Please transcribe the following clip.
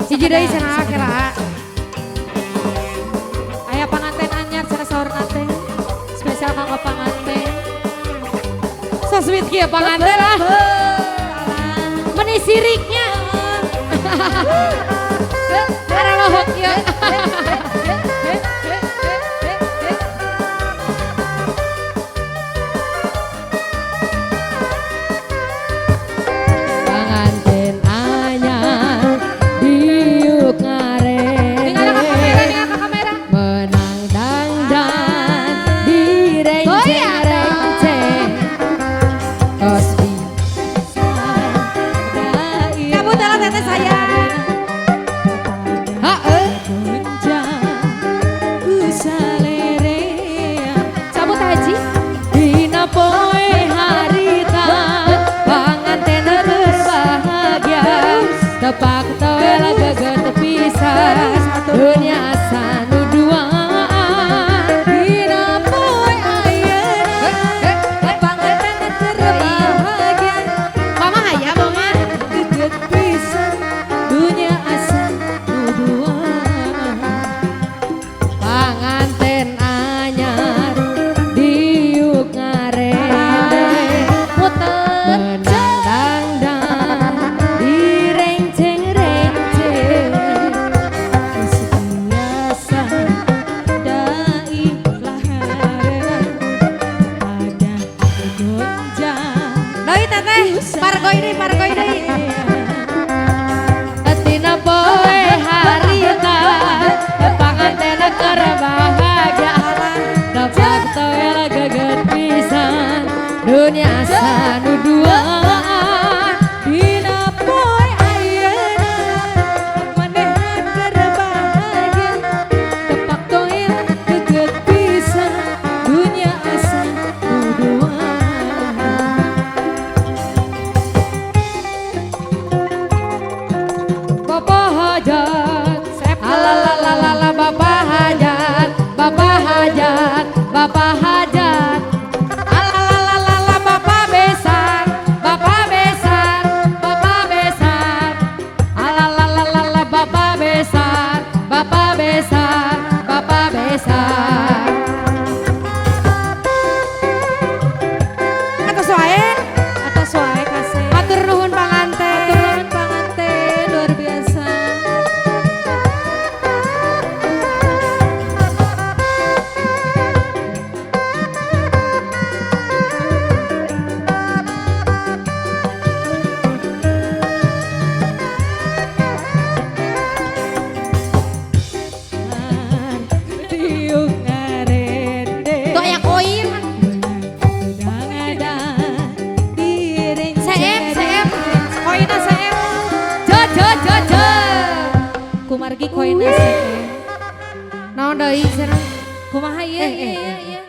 Siji deui cenah kira. Aya panganten anyar cenah saur nate. Spesial kanggo panganten. So sweet kieu panganten ah. Meni siriknya. Ara lohok kieu. Tepak tela geget pisah dunia asa nu duaan dina poe ayeuna panganten terbahagia Mama aya mama geget pisah dunia asa nu duaan panganten anyar diuk ngarende puter Pargo ini tina poe harita panganten keur bahagia dapat toel geget pisan dunia asa nu duaan dina poe ayeuna maneh keur bahagia dapat toel geget pisan dunia asa nu duaan. Bapak hajat, alalalala bapak hajat, bapak hajat, bapak hajat, alalalala bapak besar, bapak besar, bapak besar, alalalala bapak besar, bapak besar, bapak besar. Atas wae kasih. Matur nuhun panganten. Luar biasa. Tiuk ngarende. Tuh aya koin. CM. Koinna CM. Kumargi koinna CM. Naon deui cenah? Kumaha ieu?